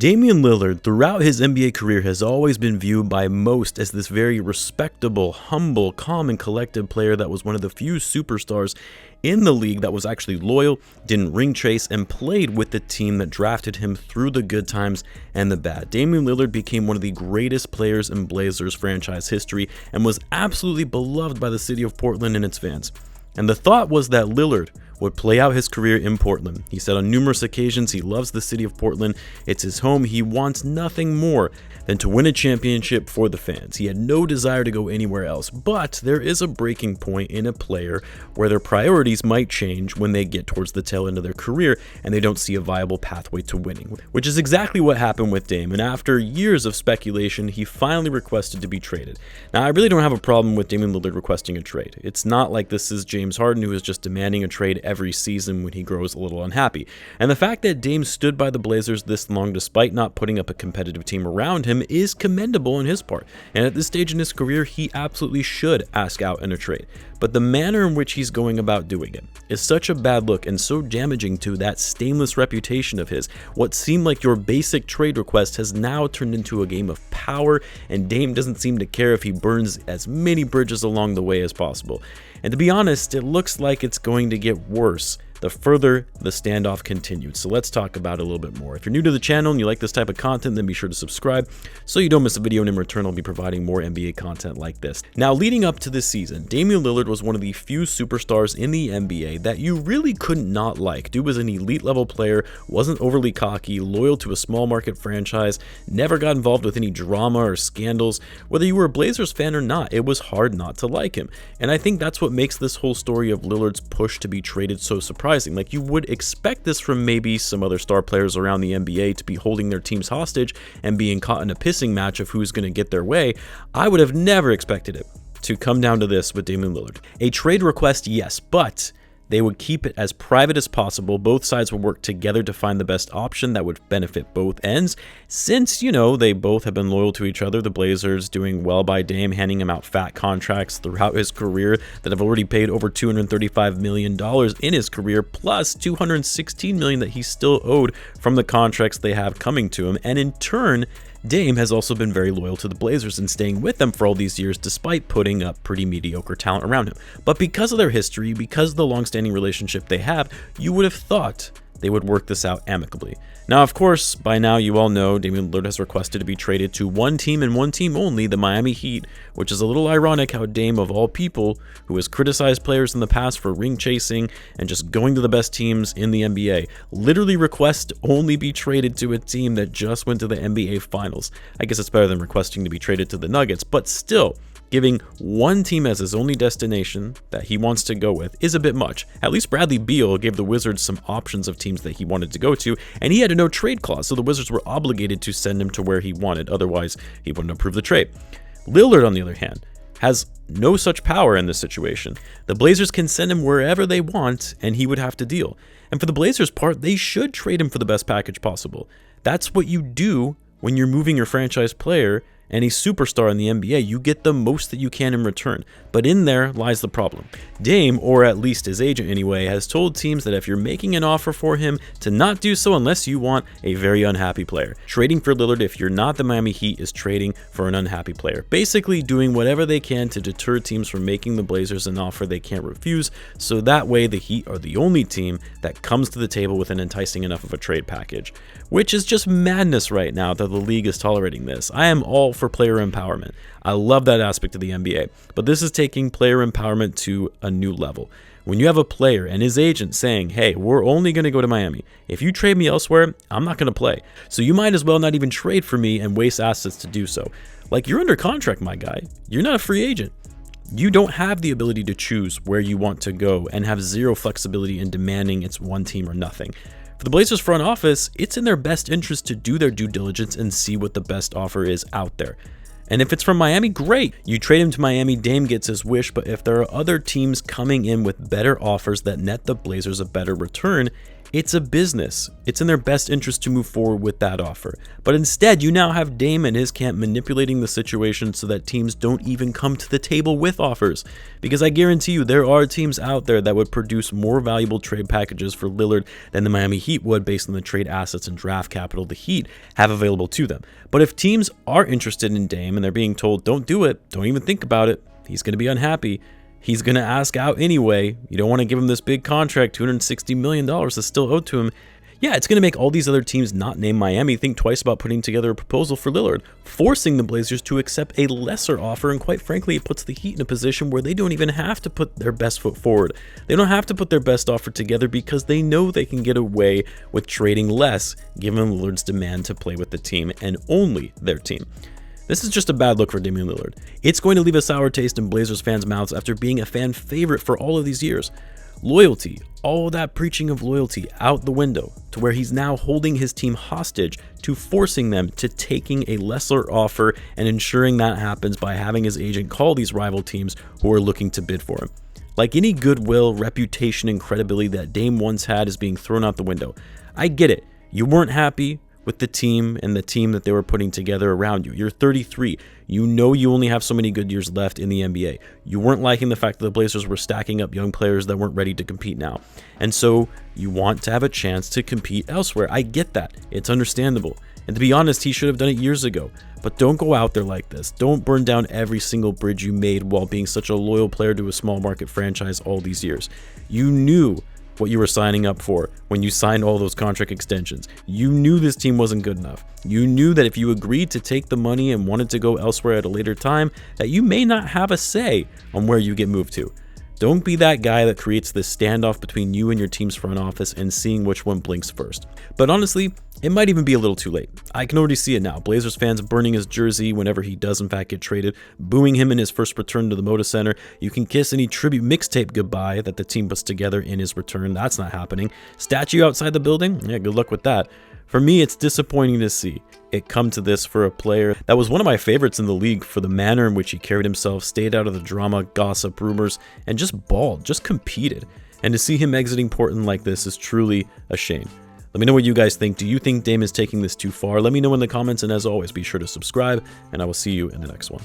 Damian Lillard, throughout his NBA career, has always been viewed by most as this very respectable, humble, calm, and collected player that was one of the few superstars in the league that was actually loyal, didn't ring chase, and played with the team that drafted him through the good times and the bad. Damian Lillard became one of the greatest players in Blazers franchise history and was absolutely beloved by the city of Portland and its fans. And the thought was that Lillard would play out his career in Portland. He said on numerous occasions he loves the city of Portland. It's his home. He wants nothing more than to win a championship for the fans. He had no desire to go anywhere else. But there is a breaking point in a player where their priorities might change when they get towards the tail end of their career and they don't see a viable pathway to winning, which is exactly what happened with Dame. And after years of speculation, he finally requested to be traded. Now, I really don't have a problem with Damian Lillard requesting a trade. It's not like this is James Harden, who is just demanding a trade every season when he grows a little unhappy. And the fact that Dame stood by the Blazers this long despite not putting up a competitive team around him is commendable on his part. And at this stage in his career, he absolutely should ask out in a trade. But the manner in which he's going about doing it is such a bad look and so damaging to that stainless reputation of his. What seemed like your basic trade request has now turned into a game of power, and Dame doesn't seem to care if he burns as many bridges along the way as possible. And to be honest, it looks like it's going to get worse the further the standoff continued. So let's talk about it a little bit more. If you're new to the channel and you like this type of content, then be sure to subscribe so you don't miss a video, and in return I'll be providing more NBA content like this. Now, leading up to this season, Damian Lillard was one of the few superstars in the NBA that you really could not like. Dude was an elite level player, wasn't overly cocky, loyal to a small market franchise, never got involved with any drama or scandals. Whether you were a Blazers fan or not, it was hard not to like him. And I think that's what makes this whole story of Lillard's push to be traded so surprising. Like, you would expect this from maybe some other star players around the NBA to be holding their teams hostage and being caught in a pissing match of who's going to get their way. I would have never expected it to come down to this with Damian Lillard. A trade request, yes, but they would keep it as private as possible. Both sides would work together to find the best option that would benefit both ends. Since, you know, they both have been loyal to each other, the Blazers doing well by Dame, handing him out fat contracts throughout his career that have already paid over $235 million in his career, plus $216 million that he's still owed from the contracts they have coming to him. And in turn, Dame has also been very loyal to the Blazers and staying with them for all these years despite putting up pretty mediocre talent around him. But because of their history, because of the long-standing relationship they have, you would have thought they would work this out amicably. Now, of course, by now you all know Damian Lillard has requested to be traded to one team and one team only, the Miami Heat, which is a little ironic how Dame, of all people, who has criticized players in the past for ring chasing and just going to the best teams in the NBA, literally requests to only be traded to a team that just went to the NBA Finals. I guess it's better than requesting to be traded to the Nuggets, but still, giving one team as his only destination that he wants to go with is a bit much. At least Bradley Beal gave the Wizards some options of teams that he wanted to go to, and he had a no-trade clause, so the Wizards were obligated to send him to where he wanted. Otherwise, he wouldn't approve the trade. Lillard, on the other hand, has no such power in this situation. The Blazers can send him wherever they want, and he would have to deal. And for the Blazers' part, they should trade him for the best package possible. That's what you do when you're moving your franchise player and a superstar in the NBA. You get the most that you can in return. But in there lies the problem. Dame, or at least his agent anyway, has told teams that if you're making an offer for him, to not do so unless you want a very unhappy player. Trading for Lillard, if you're not the Miami Heat, is trading for an unhappy player. Basically doing whatever they can to deter teams from making the Blazers an offer they can't refuse, so that way the Heat are the only team that comes to the table with an enticing enough of a trade package. Which is just madness right now that the league is tolerating this. I am all for player empowerment. I love that aspect of the NBA, but this is taking player empowerment to a new level. When you have a player and his agent saying, hey, we're only going to go to Miami. If you trade me elsewhere, I'm not going to play. So you might as well not even trade for me and waste assets to do so. Like, you're under contract, my guy. You're not a free agent. You don't have the ability to choose where you want to go and have zero flexibility in demanding it's one team or nothing. For the Blazers front office, it's in their best interest to do their due diligence and see what the best offer is out there. And if it's from Miami, great. You trade him to Miami, Dame gets his wish, but if there are other teams coming in with better offers that net the Blazers a better return, It's a business. It's in their best interest to move forward with that offer. But instead, you now have Dame and his camp manipulating the situation so that teams don't even come to the table with offers. Because I guarantee you, there are teams out there that would produce more valuable trade packages for Lillard than the Miami Heat would based on the trade assets and draft capital the Heat have available to them. But if teams are interested in Dame and they're being told, don't do it, don't even think about it, he's going to be unhappy, he's going to ask out anyway, you don't want to give him this big contract, $260 million that's still owed to him, yeah, it's going to make all these other teams not named Miami think twice about putting together a proposal for Lillard, forcing the Blazers to accept a lesser offer, and quite frankly, it puts the Heat in a position where they don't even have to put their best foot forward. They don't have to put their best offer together because they know they can get away with trading less, given Lillard's demand to play with the team and only their team. This is just a bad look for Damian Lillard. It's going to leave a sour taste in Blazers fans' mouths after being a fan favorite for all of these years. Loyalty, all that preaching of loyalty out the window, to where he's now holding his team hostage to forcing them to taking a lesser offer and ensuring that happens by having his agent call these rival teams who are looking to bid for him. Like any goodwill, reputation, and credibility that Dame once had is being thrown out the window. I get it. You weren't happy with the team and the team that they were putting together around you. You're 33. You know you only have so many good years left in the NBA. You weren't liking the fact that the Blazers were stacking up young players that weren't ready to compete now. And so you want to have a chance to compete elsewhere. I get that. It's understandable. And to be honest, he should have done it years ago. But don't go out there like this. Don't burn down every single bridge you made while being such a loyal player to a small market franchise all these years. You knew what you were signing up for when you signed all those contract extensions. You knew this team wasn't good enough. You knew that if you agreed to take the money and wanted to go elsewhere at a later time, that you may not have a say on where you get moved to. Don't be that guy that creates this standoff between you and your team's front office and seeing which one blinks first. But honestly, it might even be a little too late. I can already see it now. Blazers fans burning his jersey whenever he does in fact get traded, booing him in his first return to the Moda Center. You can kiss any tribute mixtape goodbye that the team puts together in his return. That's not happening. Statue outside the building? Yeah, good luck with that. For me, it's disappointing to see it come to this for a player that was one of my favorites in the league for the manner in which he carried himself, stayed out of the drama, gossip, rumors, and just balled, just competed. And to see him exiting Portland like this is truly a shame. Let me know what you guys think. Do you think Dame is taking this too far? Let me know in the comments, and as always, be sure to subscribe, and I will see you in the next one.